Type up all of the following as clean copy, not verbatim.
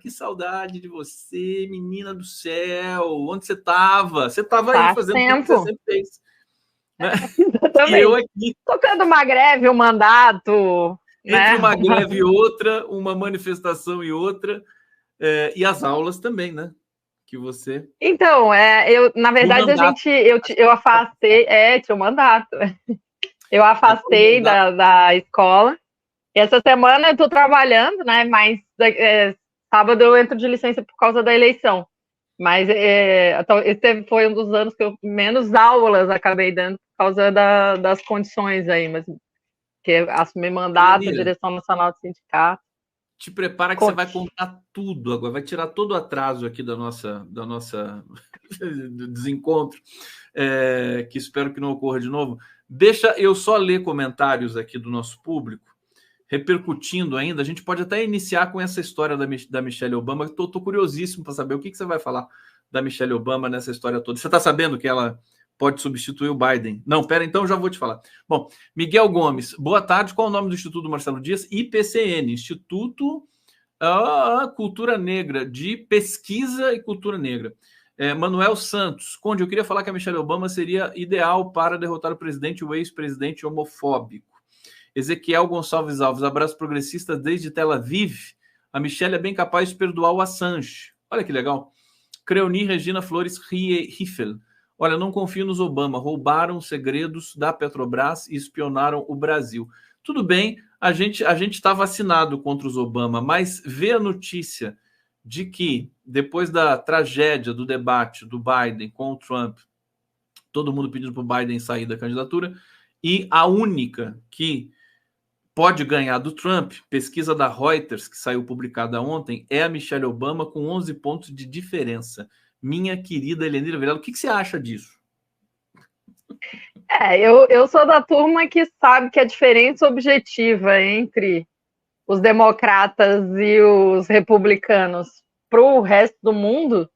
que saudade de você, menina do céu. Onde você estava? Você estava aí fazendo tempo. o que você sempre fez. Né? Exatamente. E eu aqui. Tocando uma greve, um mandato. Entre né? uma greve e outra, uma manifestação e outra. E as aulas também, né? Que você. Então, na verdade, eu afastei, tinha um mandato. Eu afastei da escola. E essa semana eu estou trabalhando, né? Mas sábado eu entro de licença por causa da eleição. Mas esse foi um dos anos que eu menos aulas acabei dando por causa das condições aí, mas que assumi mandato, Elenira, direção nacional do sindicato. te prepara que você vai contar tudo agora, vai tirar todo o atraso aqui da nossa desencontro, que espero que não ocorra de novo. Deixa eu só ler comentários aqui do nosso público, repercutindo ainda. A gente pode até iniciar com essa história da Michelle Obama. Estou curiosíssimo para saber o que você vai falar da Michelle Obama nessa história toda. Você está sabendo que ela pode substituir o Biden? Não, pera, então já vou te falar. Bom, Miguel Gomes, boa tarde. Qual é o nome do Instituto Marcelo Dias? IPCN, Instituto Cultura Negra, de Pesquisa e Cultura Negra. Manuel Santos, Conde, eu queria falar que a Michelle Obama seria ideal para derrotar o presidente, o ex-presidente homofóbico. Ezequiel Gonçalves Alves, abraço progressista desde Tel Aviv. A Michelle é bem capaz de perdoar o Assange. Olha que legal. Creoni Regina Flores Riffel. Olha, não confio nos Obama. Roubaram segredos da Petrobras e espionaram o Brasil. Tudo bem, a gente está vacinado contra os Obama, mas ver a notícia de que, depois da tragédia do debate do Biden com o Trump, todo mundo pedindo para o Biden sair da candidatura, e a única que pode ganhar do Trump, pesquisa da Reuters, que saiu publicada ontem, é a Michelle Obama com 11 pontos de diferença. Minha querida Elenira Vilela, o que você acha disso? Eu sou da turma que sabe que a diferença objetiva entre os democratas e os republicanos para o resto do mundo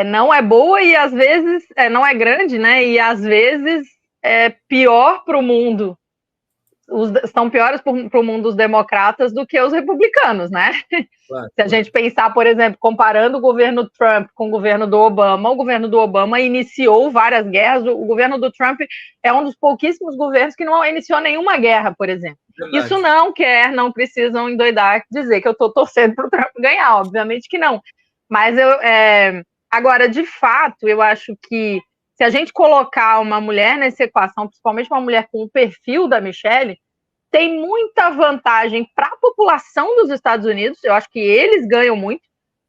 não é boa e às vezes não é grande, né? E às vezes é pior para o mundo. São piores para o mundo os democratas do que os republicanos, né? Claro, Se a gente pensar, por exemplo, comparando o governo Trump com o governo do Obama iniciou várias guerras. O governo do Trump é um dos pouquíssimos governos que não iniciou nenhuma guerra, por exemplo. verdade. Isso não precisam endoidar dizer que eu estou torcendo para o Trump ganhar, obviamente que não. Mas agora, de fato, eu acho que se a gente colocar uma mulher nessa equação, principalmente uma mulher com o perfil da Michelle, tem muita vantagem para a população dos Estados Unidos. Eu acho que eles ganham muito,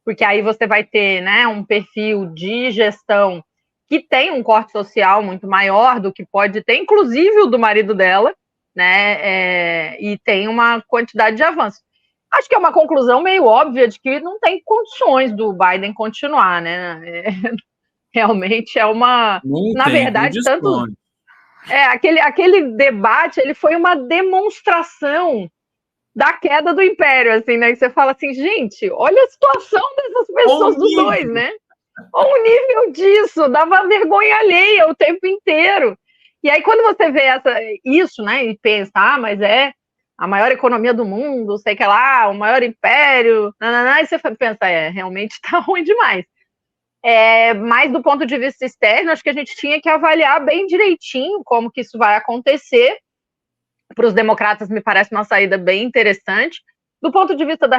porque aí você vai ter, né, um perfil de gestão que tem um corte social muito maior do que pode ter, inclusive o do marido dela, né, e tem uma quantidade de avanços. Acho que é uma conclusão meio óbvia de que não tem condições do Biden continuar, né? Realmente é uma... Não Na tem verdade, condições. aquele debate, ele foi uma demonstração da queda do império, assim, né? Que você fala assim, gente, olha a situação dessas pessoas, dos dois, né? Olha o nível disso, dava vergonha alheia o tempo inteiro. E aí, quando você vê isso, né, e pensa, mas é a maior economia do mundo, sei que lá, o maior império, e você pensa, realmente tá ruim demais. Mas do ponto de vista externo, acho que a gente tinha que avaliar bem direitinho como que isso vai acontecer. Para os democratas, me parece uma saída bem interessante. Do ponto de vista da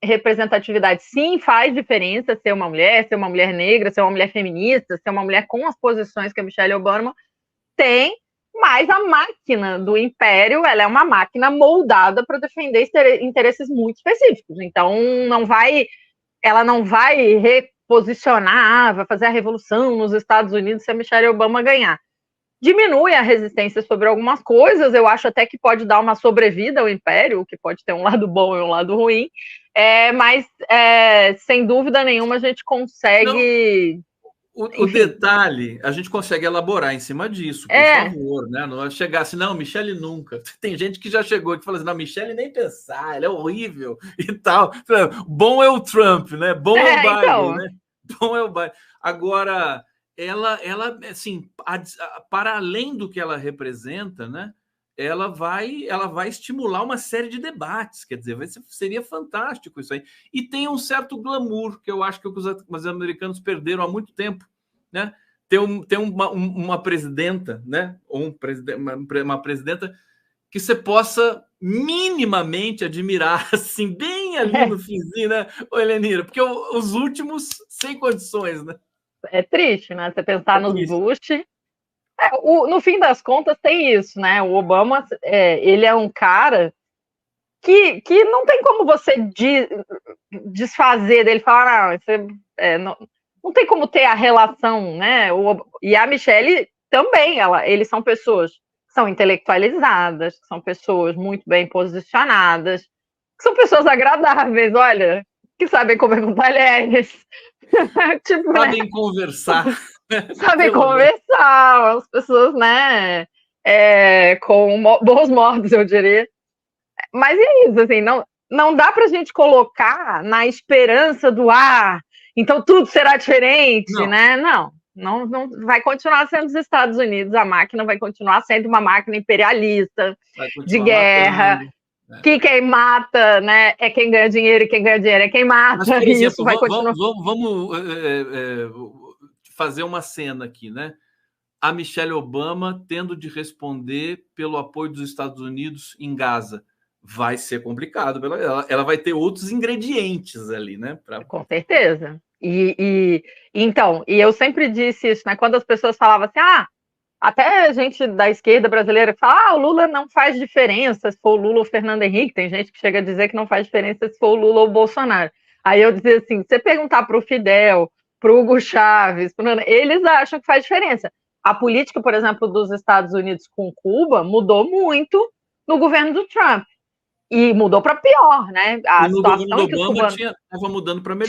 representatividade, sim, faz diferença ser uma mulher negra, ser uma mulher feminista, ser uma mulher com as posições que a Michelle Obama tem, mas a máquina do império, ela é uma máquina moldada para defender interesses muito específicos. Então, ela não vai reposicionar, vai fazer a revolução nos Estados Unidos se a Michelle Obama ganhar. Diminui a resistência sobre algumas coisas, eu acho até que pode dar uma sobrevida ao império, que pode ter um lado bom e um lado ruim, mas sem dúvida nenhuma a gente consegue... O detalhe, a gente consegue elaborar em cima disso, por favor, né? Não é chegar assim, não, Michelle nunca. Tem gente que já chegou e fala assim, não, Michelle nem pensar, ela é horrível e tal. Bom é o Trump, né? Bom é o Biden, então... né? Bom é o Biden. Agora, ela assim, para além do que ela representa, né? ela vai estimular uma série de debates, quer dizer, seria fantástico isso aí. E tem um certo glamour, que eu acho que os americanos perderam há muito tempo, né? Ter uma presidenta, né? Ou uma presidenta que você possa minimamente admirar, assim, bem ali no finzinho, né, Helenira? Porque os últimos, sem condições, né? É triste, né? Você pensar nos Bush... no fim das contas, tem isso, né? O Obama, ele é um cara que não tem como você desfazer dele, falar, não tem como ter a relação, né? E a Michelle também, eles são pessoas que são intelectualizadas, que são pessoas muito bem posicionadas, que são pessoas agradáveis, olha, que sabem comer com talheres. Tipo, sabem, né? Conversar. Sabem conversar, as pessoas, né, com bons modos, eu diria. Mas é isso, assim, não dá pra gente colocar na esperança do então tudo será diferente, né? Não vai continuar sendo os Estados Unidos, a máquina vai continuar sendo uma máquina imperialista, de guerra, que quem mata, né, é quem ganha dinheiro, e quem ganha dinheiro é quem mata. Mas, por exemplo, isso vai continuar. Vamos fazer uma cena aqui, né? A Michelle Obama tendo de responder pelo apoio dos Estados Unidos em Gaza. Vai ser complicado. Ela vai ter outros ingredientes ali, né? Com certeza. Então, eu sempre disse isso, né? Quando as pessoas falavam assim, até a gente da esquerda brasileira fala, o Lula não faz diferença se for o Lula ou o Fernando Henrique. Tem gente que chega a dizer que não faz diferença se for o Lula ou o Bolsonaro. Aí eu dizia assim, você perguntar para o Fidel, para o Hugo Chávez, eles acham que faz diferença. A política, por exemplo, dos Estados Unidos com Cuba mudou muito no governo do Trump. E mudou para pior, né? A situação que os cubanos estava mudando para melhor.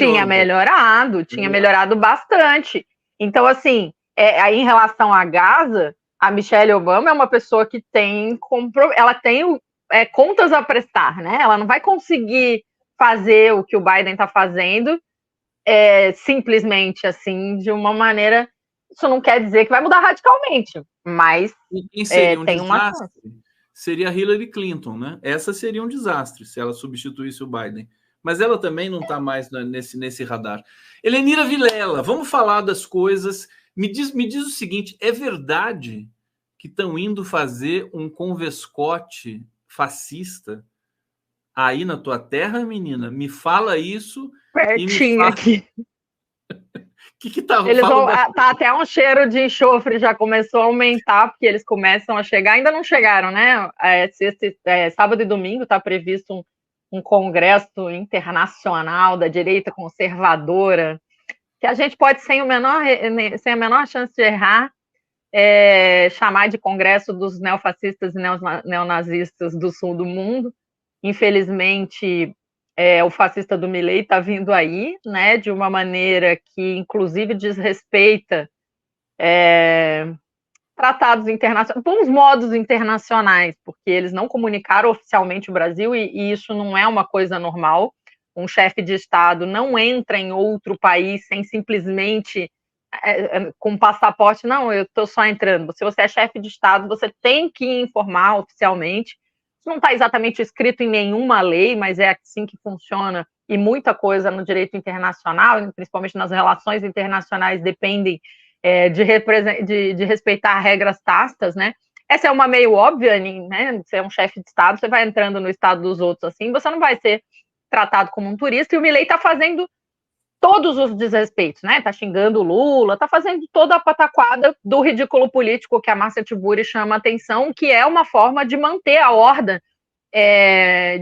Tinha melhorado bastante. Então, assim, aí em relação a Gaza, a Michelle Obama é uma pessoa que ela tem contas a prestar, né? Ela não vai conseguir fazer o que o Biden está fazendo simplesmente assim, de uma maneira. Isso não quer dizer que vai mudar radicalmente, mas tem uma chance. Seria Hillary Clinton, né? Essa seria um desastre se ela substituísse o Biden. Mas ela também não está mais nesse radar. Helenira Vilela, vamos falar das coisas. Me diz o seguinte, é verdade que estão indo fazer um convescote fascista aí na tua terra, menina? Me fala isso. Pertinho aqui. Que tá? Eles tá até um cheiro de enxofre, já começou a aumentar, porque eles começam a chegar, ainda não chegaram, né? Sábado e domingo está previsto um congresso internacional da direita conservadora, que a gente pode, sem a menor chance de errar, chamar de congresso dos neofascistas e neonazistas do sul do mundo. Infelizmente, o fascista do Milei está vindo aí, né, de uma maneira que, inclusive, desrespeita tratados internacionais, bons modos internacionais, porque eles não comunicaram oficialmente o Brasil, e isso não é uma coisa normal. Um chefe de Estado não entra em outro país sem simplesmente com passaporte, não, eu estou só entrando. Se você é chefe de Estado, você tem que informar oficialmente. Isso não está exatamente escrito em nenhuma lei, mas é assim que funciona, e muita coisa no direito internacional, principalmente nas relações internacionais, dependem de respeitar regras tácitas, né? Essa é uma meio óbvia, né? Você é um chefe de Estado, você vai entrando no estado dos outros assim, você não vai ser tratado como um turista, e o Milei está fazendo todos os desrespeitos, né? Está xingando o Lula, está fazendo toda a pataquada do ridículo político que a Márcia Tiburi chama a atenção, que é uma forma de manter a horda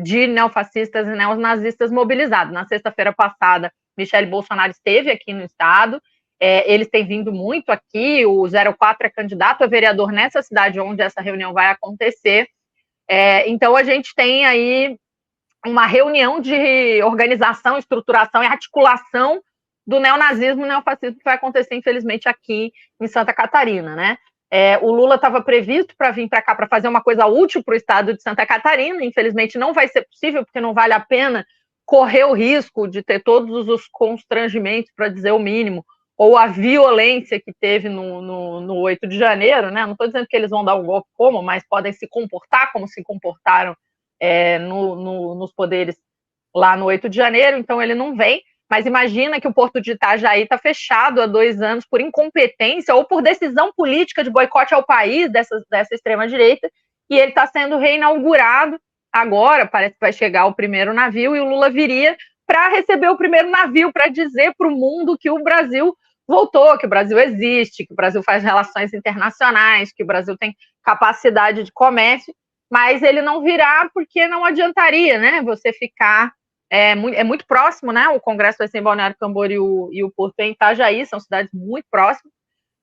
de neofascistas e neonazistas mobilizados. Na sexta-feira passada, Michele Bolsonaro esteve aqui no estado, eles têm vindo muito aqui, o 04 é candidato a vereador nessa cidade onde essa reunião vai acontecer. Então, a gente tem aí uma reunião de organização, estruturação e articulação do neonazismo e neofascismo que vai acontecer, infelizmente, aqui em Santa Catarina, né? O Lula estava previsto para vir para cá para fazer uma coisa útil para o estado de Santa Catarina, infelizmente não vai ser possível, porque não vale a pena correr o risco de ter todos os constrangimentos, para dizer o mínimo, ou a violência que teve no 8 de janeiro, né? Não estou dizendo que eles vão dar o golpe como, mas podem se comportar como se comportaram nos poderes lá no 8 de janeiro, então ele não vem. Mas imagina que o Porto de Itajaí está fechado há 2 anos por incompetência ou por decisão política de boicote ao país dessa extrema-direita, e ele está sendo reinaugurado agora, parece que vai chegar o primeiro navio, e o Lula viria para receber o primeiro navio, para dizer para o mundo que o Brasil voltou, que o Brasil existe, que o Brasil faz relações internacionais, que o Brasil tem capacidade de comércio, mas ele não virá porque não adiantaria, né? Você ficar... É muito próximo, né? O Congresso vai ser em Balneário Camboriú e o Porto em Itajaí, são cidades muito próximas.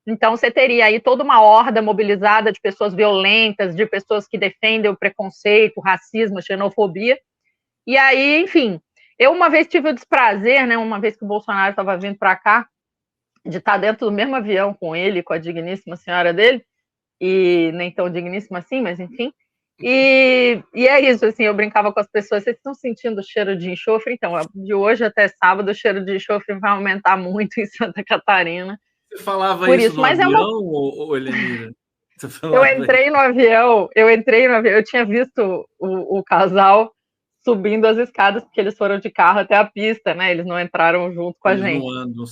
Então, você teria aí toda uma horda mobilizada de pessoas violentas, de pessoas que defendem o preconceito, o racismo, a xenofobia. E aí, enfim, eu uma vez tive o desprazer, né? Uma vez que o Bolsonaro estava vindo para cá, de estar dentro do mesmo avião com ele, com a digníssima senhora dele, e nem tão digníssima assim, mas enfim. E é isso, assim, eu brincava com as pessoas, vocês estão sentindo o cheiro de enxofre? Então, de hoje até sábado, o cheiro de enxofre vai aumentar muito em Santa Catarina. Você falava por isso no mas avião, ou Helenira? Eu entrei no avião, eu tinha visto o casal subindo as escadas, porque eles foram de carro até a pista, né? Eles não entraram junto com a gente.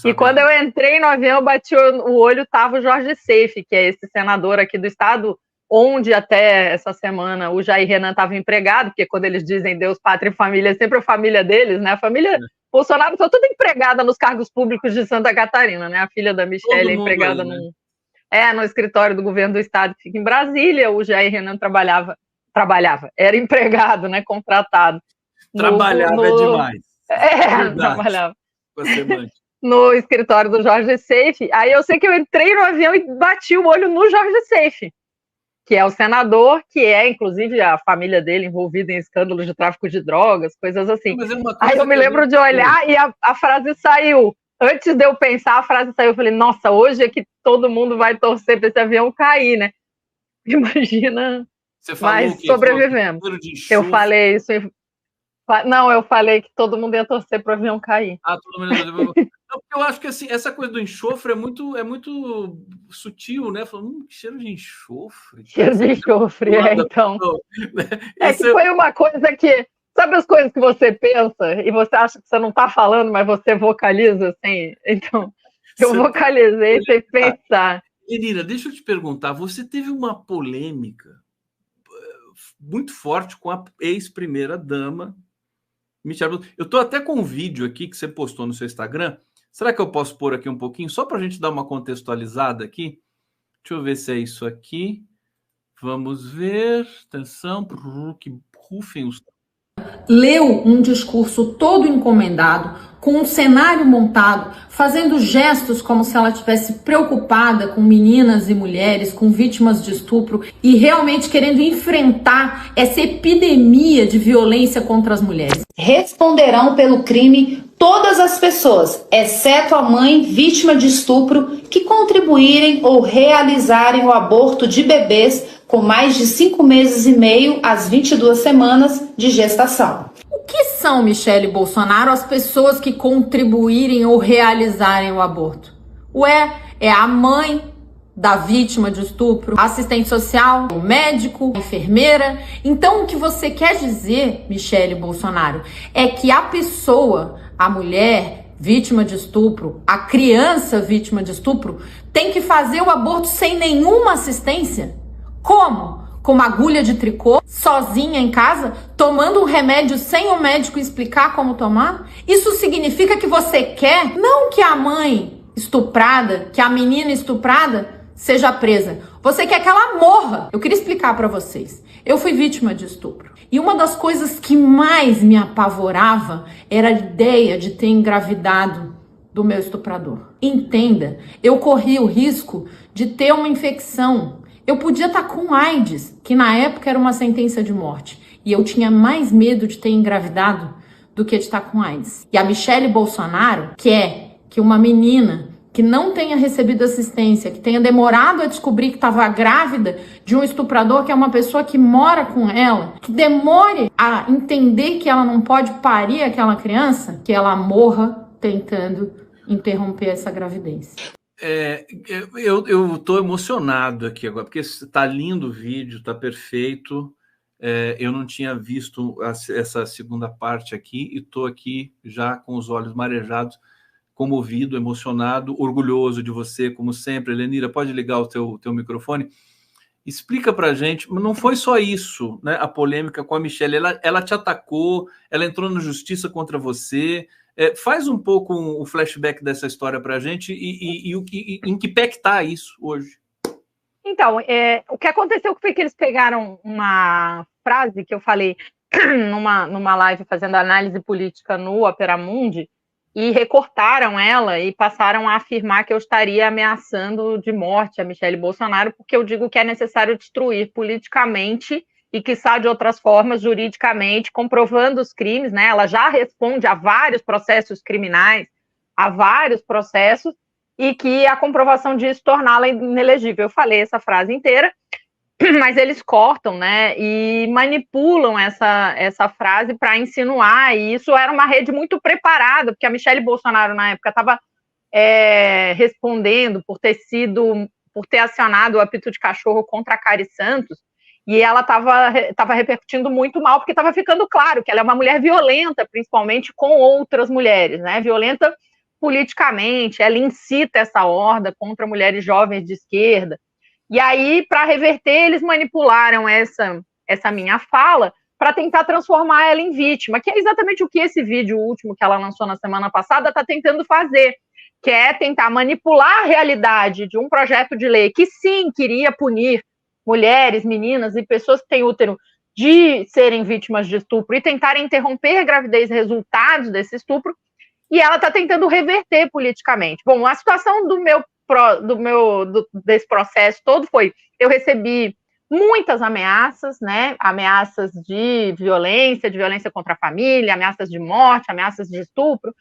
E quando eu entrei no avião, eu bati o olho, tava o Jorge Seife, que é esse senador aqui do estado, onde até essa semana o Jair Renan estava empregado, porque quando eles dizem Deus, Pátria e Família, é sempre a família deles, né? A família Bolsonaro está toda empregada nos cargos públicos de Santa Catarina, né? A filha da Michelle é empregada no escritório do governo do estado, que fica em Brasília. O Jair Renan trabalhava, era empregado, né? Contratado. Trabalhava é demais. Trabalhava. No escritório do Jorge Seife. Aí eu sei que eu entrei no avião e bati o olho no Jorge Seife, que é o senador, que é, inclusive, a família dele envolvida em escândalos de tráfico de drogas, coisas assim. Aí eu me lembro de olhar e a frase saiu. Antes de eu pensar, a frase saiu. Eu falei, nossa, hoje é que todo mundo vai torcer para esse avião cair, né? Imagina. Mas sobrevivemos. Eu falei isso. Não, eu falei que todo mundo ia torcer para o avião cair. Todo mundo ia torcer para eu acho que assim, essa coisa do enxofre é muito sutil, né? Falando, cheiro de enxofre. Cheiro de enxofre, então. É que foi uma coisa que... Sabe as coisas que você pensa e você acha que você não está falando, mas você vocaliza assim? Então, eu vocalizei sem pensar. Menina, deixa eu te perguntar, você teve uma polêmica muito forte com a ex-primeira-dama, Michelle. Eu estou até com um vídeo aqui que você postou no seu Instagram. Será que eu posso pôr aqui um pouquinho, só para a gente dar uma contextualizada aqui? Deixa eu ver se é isso aqui. Vamos ver. Atenção. Que rufem os... Leu um discurso todo encomendado, com um cenário montado, fazendo gestos como se ela estivesse preocupada com meninas e mulheres, com vítimas de estupro e realmente querendo enfrentar essa epidemia de violência contra as mulheres. Responderão pelo crime todas as pessoas, exceto a mãe vítima de estupro, que contribuírem ou realizarem o aborto de bebês com mais de 5 meses e meio às 22 semanas de gestação. O que são, Michelle Bolsonaro, as pessoas que contribuírem ou realizarem o aborto? É a mãe da vítima de estupro, assistente social, o médico, a enfermeira. Então, o que você quer dizer, Michelle Bolsonaro, é que a pessoa, a mulher vítima de estupro, a criança vítima de estupro, tem que fazer o aborto sem nenhuma assistência? Como? Com uma agulha de tricô, sozinha em casa, tomando um remédio sem o médico explicar como tomar? Isso significa que você quer não que a mãe estuprada, que a menina estuprada seja presa. Você quer que ela morra. Eu queria explicar para vocês. Eu fui vítima de estupro. E uma das coisas que mais me apavorava era a ideia de ter engravidado do meu estuprador. Entenda, eu corri o risco de ter uma infecção. Eu podia estar com AIDS, que na época era uma sentença de morte. E eu tinha mais medo de ter engravidado do que de estar com AIDS. E a Michelle Bolsonaro quer que uma menina que não tenha recebido assistência, que tenha demorado a descobrir que estava grávida de um estuprador, que é uma pessoa que mora com ela, que demore a entender que ela não pode parir aquela criança, que ela morra tentando interromper essa gravidez. Eu estou emocionado aqui agora, porque está lindo o vídeo, está perfeito. Eu não tinha visto essa segunda parte aqui e estou aqui já com os olhos marejados, comovido, emocionado, orgulhoso de você, como sempre. Helenira, pode ligar o teu microfone? Explica para a gente, mas não foi só isso, né? A polêmica com a Michelle, ela te atacou, ela entrou na justiça contra você. Faz um pouco o flashback dessa história para a gente e em que pé que está isso hoje? Então, o que aconteceu foi que eles pegaram uma frase que eu falei numa live fazendo análise política no Opera Mundi e recortaram ela e passaram a afirmar que eu estaria ameaçando de morte a Michelle Bolsonaro, porque eu digo que é necessário destruir politicamente e, quiçá, de outras formas, juridicamente, comprovando os crimes, né? Ela já responde a vários processos criminais, a vários processos, e que a comprovação disso torná-la inelegível. Eu falei essa frase inteira, mas eles cortam, né, e manipulam essa frase para insinuar, e isso era uma rede muito preparada, porque a Michelle Bolsonaro, na época, estava respondendo por ter acionado o apito de cachorro contra a Cari Santos, e ela estava repercutindo muito mal, porque estava ficando claro que ela é uma mulher violenta, principalmente com outras mulheres, né, violenta politicamente, ela incita essa horda contra mulheres jovens de esquerda. E aí, para reverter, eles manipularam essa minha fala para tentar transformar ela em vítima, que é exatamente o que esse vídeo último que ela lançou na semana passada está tentando fazer, que é tentar manipular a realidade de um projeto de lei que, sim, queria punir mulheres, meninas e pessoas que têm útero de serem vítimas de estupro e tentarem interromper a gravidez resultados desse estupro, e ela está tentando reverter politicamente. Bom, a situação desse processo todo foi, eu recebi muitas ameaças, né, ameaças de violência contra a família, ameaças de morte, ameaças de estupro.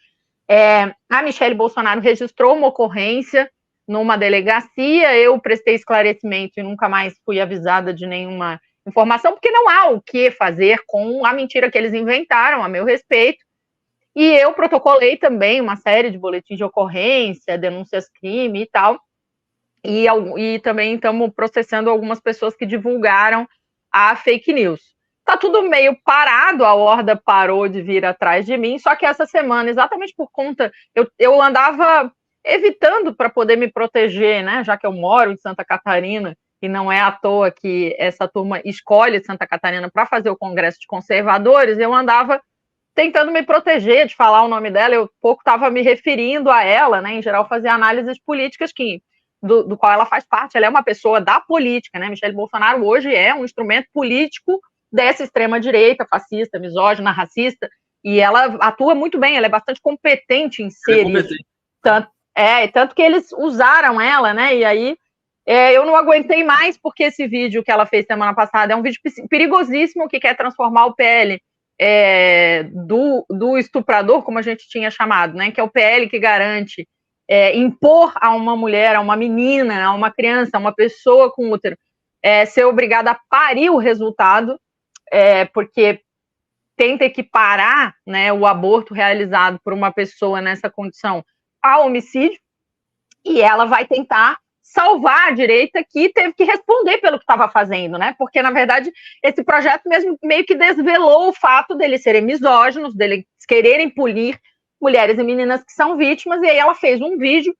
A Michelle Bolsonaro registrou uma ocorrência numa delegacia, eu prestei esclarecimento e nunca mais fui avisada de nenhuma informação, porque não há o que fazer com a mentira que eles inventaram a meu respeito. E eu protocolei também uma série de boletins de ocorrência, denúncias-crime e tal, e também estamos processando algumas pessoas que divulgaram a fake news. Tá tudo meio parado, a horda parou de vir atrás de mim, só que essa semana, exatamente por conta, eu andava evitando para poder me proteger, né, já que eu moro em Santa Catarina, e não é à toa que essa turma escolhe Santa Catarina para fazer o Congresso de Conservadores, eu andava tentando me proteger de falar o nome dela, eu pouco estava me referindo a ela, né, em geral fazer análises políticas do qual ela faz parte, ela é uma pessoa da política, né, Michelle Bolsonaro hoje é um instrumento político dessa extrema-direita, fascista, misógina, racista, e ela atua muito bem, ela é bastante competente em ser isso. Tanto que eles usaram ela, né, e aí eu não aguentei mais, porque esse vídeo que ela fez semana passada é um vídeo perigosíssimo que quer transformar o PL do estuprador, como a gente tinha chamado, né, que é o PL que garante impor a uma mulher, a uma menina, a uma criança, a uma pessoa com útero, ser obrigada a parir o resultado, porque tenta equiparar, né, o aborto realizado por uma pessoa nessa condição ao homicídio, e ela vai tentar salvar a direita, que teve que responder pelo que estava fazendo, né? Porque, na verdade, esse projeto mesmo meio que desvelou o fato deles serem misóginos, deles quererem punir mulheres e meninas que são vítimas, e aí ela fez um vídeo,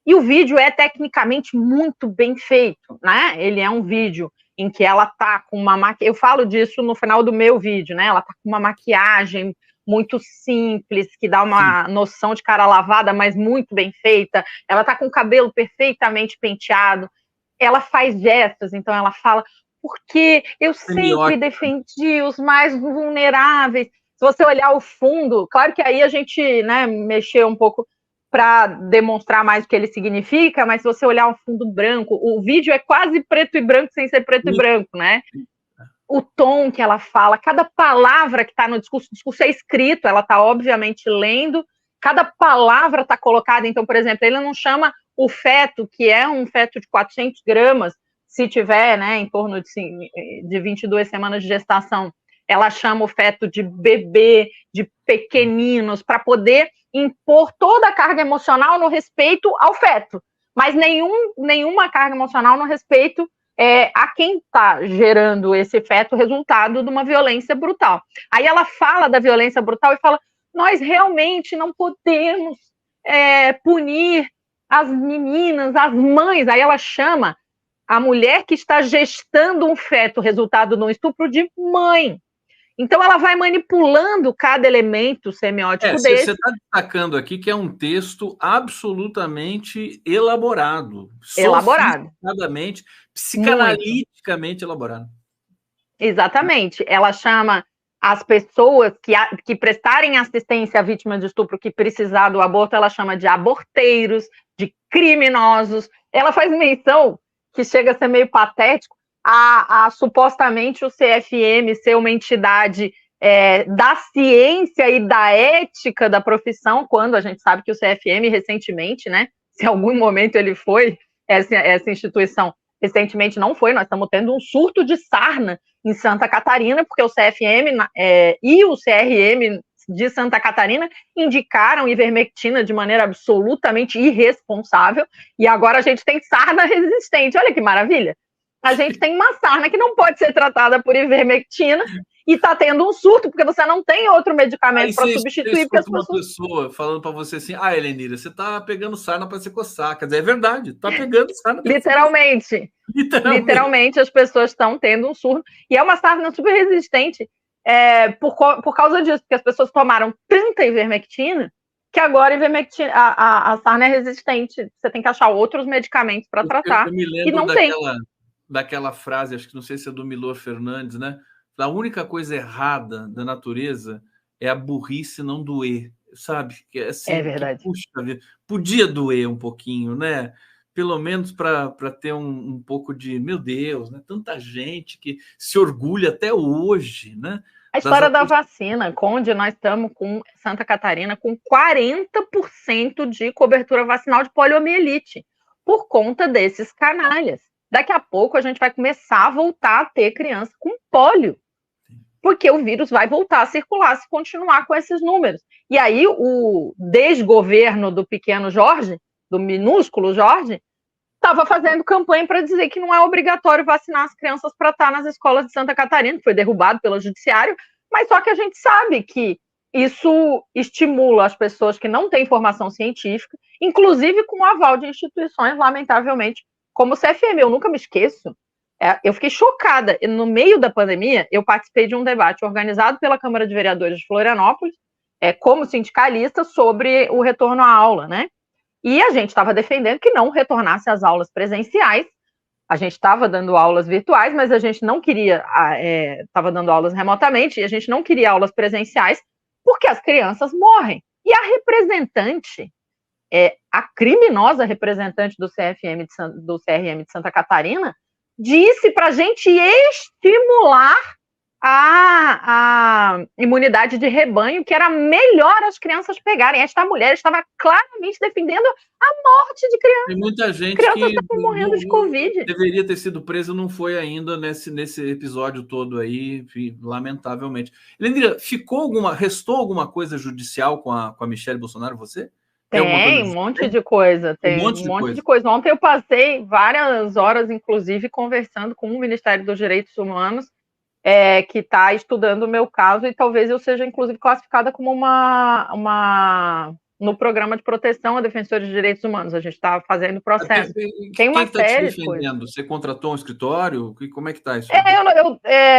e o vídeo é tecnicamente muito bem feito, né? Ele é um vídeo em que ela tá com uma maquiagem, eu falo disso no final do meu vídeo, né? Ela tá com uma maquiagem muito simples, que dá uma noção de cara lavada, mas muito bem feita. Ela tá com o cabelo perfeitamente penteado. Ela faz gestos, então ela fala, porque eu sempre defendi os mais vulneráveis. Se você olhar o fundo, claro que aí a gente, né, mexeu um pouco para demonstrar mais o que ele significa, mas se você olhar o fundo branco, o vídeo é quase preto e branco sem ser preto e branco, né? O tom que ela fala, cada palavra que está no discurso, o discurso é escrito, ela está obviamente lendo, cada palavra está colocada. Então, por exemplo, ele não chama o feto, que é um feto de 400 gramas, se tiver, né, em torno de 22 semanas de gestação, ela chama o feto de bebê, de pequeninos, para poder impor toda a carga emocional no respeito ao feto, mas nenhuma carga emocional no respeito a quem está gerando esse feto, resultado de uma violência brutal. Aí ela fala da violência brutal e fala, nós realmente não podemos punir as meninas, as mães. Aí ela chama a mulher que está gestando um feto, resultado de um estupro, de mãe. Então ela vai manipulando cada elemento semiótico desse. Você está destacando aqui que é um texto absolutamente elaborado. Sofisticadamente, psicanaliticamente elaborado. Exatamente. Ela chama as pessoas que prestarem assistência à vítima de estupro que precisar do aborto, ela chama de aborteiros, de criminosos. Ela faz menção, que chega a ser meio patético, a supostamente o CFM ser uma entidade da ciência e da ética da profissão, quando a gente sabe que o CFM recentemente, né, se em algum momento ele foi, essa instituição recentemente não foi, nós estamos tendo um surto de sarna em Santa Catarina, porque o CFM e o CRM de Santa Catarina indicaram ivermectina de maneira absolutamente irresponsável, e agora a gente tem sarna resistente. Olha que maravilha! A gente tem uma sarna que não pode ser tratada por ivermectina e está tendo um surto, porque você não tem outro medicamento para substituir. Porque uma pessoa falando para você assim, Helenira, você está pegando sarna para se coçar. Quer dizer, é verdade, está pegando sarna para Literalmente. Literalmente, as pessoas estão tendo um surto. E é uma sarna super resistente por causa disso, porque as pessoas tomaram tanta ivermectina que agora a sarna é resistente. Você tem que achar outros medicamentos para tratar. Eu me lembro daquela frase, acho que não sei se é do Milor Fernandes, né? A única coisa errada da natureza é a burrice não doer, sabe? Assim, é verdade. Puxa, podia doer um pouquinho, né? Pelo menos para ter um pouco de, meu Deus, né? Tanta gente que se orgulha até hoje, né? A história da vacina, onde nós estamos com Santa Catarina com 40% de cobertura vacinal de poliomielite, por conta desses canalhas. Daqui a pouco a gente vai começar a voltar a ter criança com pólio, porque o vírus vai voltar a circular se continuar com esses números. E aí o desgoverno do pequeno Jorge, do minúsculo Jorge, estava fazendo campanha para dizer que não é obrigatório vacinar as crianças para estar nas escolas de Santa Catarina, que foi derrubado pelo judiciário, mas só que a gente sabe que isso estimula as pessoas que não têm formação científica, inclusive com o aval de instituições, lamentavelmente, como o CFM. Eu nunca me esqueço, eu fiquei chocada. No meio da pandemia, eu participei de um debate organizado pela Câmara de Vereadores de Florianópolis, como sindicalista, sobre o retorno à aula, né? E a gente estava defendendo que não retornasse às aulas presenciais. A gente estava dando aulas virtuais, mas a gente não queria, estava dando aulas remotamente, e a gente não queria aulas presenciais, porque as crianças morrem. E a representante, a criminosa representante do CRM de Santa Catarina, disse para a gente estimular a imunidade de rebanho, que era melhor as crianças pegarem. Esta mulher estava claramente defendendo a morte de crianças. Tem muita gente crianças que estavam morrendo de Covid. Deveria ter sido preso, não foi ainda nesse episódio todo aí, enfim, lamentavelmente. Helendira, restou alguma coisa judicial com a Michelle Bolsonaro, você? Tem um monte de coisa. Tem um monte de coisa. Ontem eu passei várias horas, inclusive, conversando com o Ministério dos Direitos Humanos, que está estudando o meu caso, e talvez eu seja, inclusive, classificada como no programa de proteção a defensores de direitos humanos. A gente está fazendo processo. Tem uma série de coisas. Você contratou um escritório? Como é que está isso?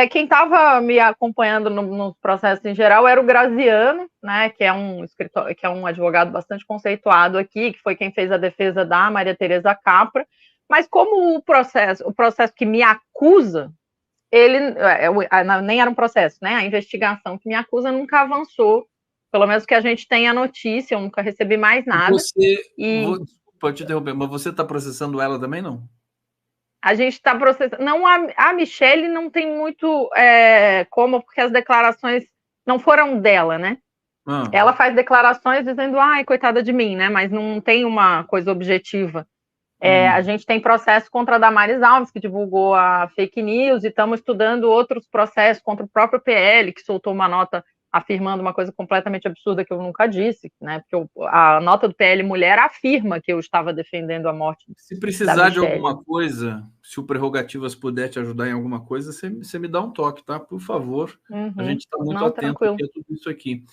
Quem estava me acompanhando no processo em geral era o Graziano, né, que é um advogado bastante conceituado aqui, que foi quem fez a defesa da Maria Tereza Capra. Mas como o processo que me acusa, ele nem era um processo, né? A investigação que me acusa nunca avançou. Pelo menos que a gente tenha notícia, eu nunca recebi mais nada. Desculpa te interromper, mas você está processando ela também, não? A gente está processando. Não, a Michelle não tem muito como, porque as declarações não foram dela, né? Ela faz declarações dizendo, ai, coitada de mim, né? Mas não tem uma coisa objetiva. A gente tem processo contra a Damares Alves, que divulgou a fake news, e estamos estudando outros processos contra o próprio PL, que soltou uma nota afirmando uma coisa completamente absurda que eu nunca disse, né? Porque a nota do PL Mulher afirma que eu estava defendendo a morte. Se precisar de alguma coisa, se o Prerrogativas puder te ajudar em alguma coisa, você me dá um toque, tá? Por favor. A gente está muito atento a tudo isso aqui.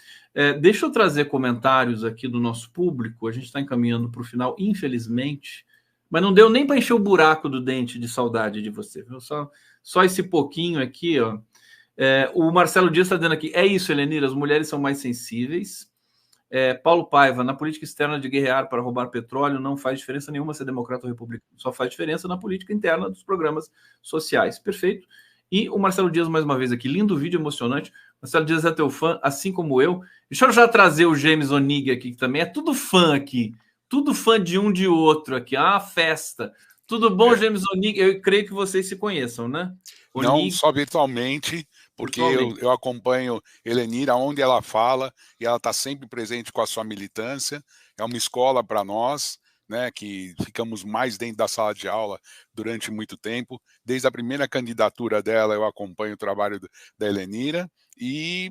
Deixa eu trazer comentários aqui do nosso público. A gente está encaminhando para o final, infelizmente, mas não deu nem para encher o buraco do dente de saudade de você, viu? Só esse pouquinho aqui, ó. O Marcelo Dias está dizendo aqui, é isso, Helenira, as mulheres são mais sensíveis. Paulo Paiva, na política externa de guerrear para roubar petróleo não faz diferença nenhuma ser democrata ou republicano, só faz diferença na política interna dos programas sociais. Perfeito. E o Marcelo Dias, mais uma vez aqui, lindo vídeo, emocionante. Marcelo Dias é teu fã, assim como eu. Deixa eu já trazer o James Onig aqui, que também é tudo fã aqui, tudo fã de um de outro aqui, uma festa. Tudo bom, James Onig? Eu creio que vocês se conheçam, né? Onig... Não só virtualmente, porque eu acompanho Helenira onde ela fala e ela está sempre presente com a sua militância. É uma escola para nós, né, que ficamos mais dentro da sala de aula durante muito tempo. Desde a primeira candidatura dela, eu acompanho o trabalho da Helenira. E,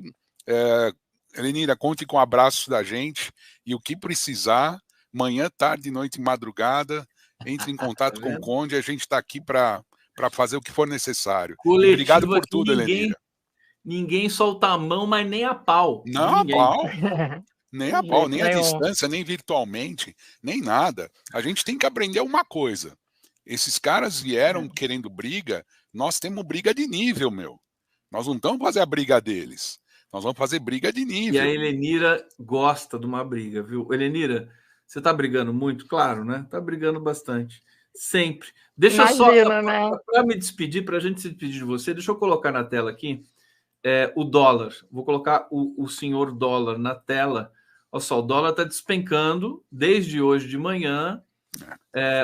Helenira, conte com o abraço da gente e o que precisar, manhã, tarde, noite e madrugada, entre em contato com o Conde, a gente está aqui para fazer o que for necessário. Coletiva, obrigado por tudo, Helenira. Ninguém solta a mão, mas nem a pau. Não, a pau. Nem a pau, nem a distância, nem virtualmente, nem nada. A gente tem que aprender uma coisa. Esses caras vieram querendo briga, nós temos briga de nível, meu. Nós não estamos fazendo a briga deles. Nós vamos fazer briga de nível. E a Helenira gosta de uma briga, viu? Helenira, você tá brigando muito? Claro, né? Tá brigando bastante. Sempre. Deixa eu só, para me despedir, para a gente se despedir de você, deixa eu colocar na tela aqui o dólar. Vou colocar o senhor dólar na tela. Olha só, o dólar está despencando desde hoje de manhã.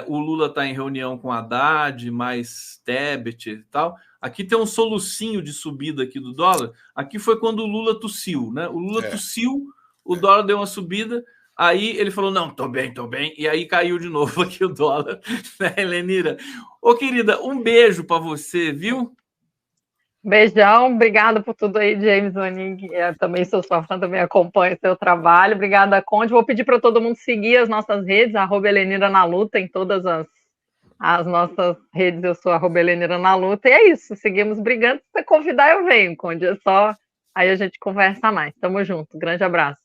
O Lula está em reunião com Haddad, mais Tebet e tal. Aqui tem um solucinho de subida aqui do dólar. Aqui foi quando o Lula tossiu, né? O Lula tossiu, o dólar deu uma subida. Aí ele falou, não, tô bem. E aí caiu de novo aqui o dólar, né, Helenira? Ô, querida, um beijo para você, viu? Beijão, obrigada por tudo aí, James Onig. Eu também sou sua fã, também acompanho o seu trabalho. Obrigada, Conde. Vou pedir para todo mundo seguir as nossas redes, @Helenira na Luta, em todas as nossas redes, eu sou @Helenira na Luta. E é isso, seguimos brigando. Se você convidar, eu venho, Conde. É só aí a gente conversa mais. Tamo junto. Grande abraço.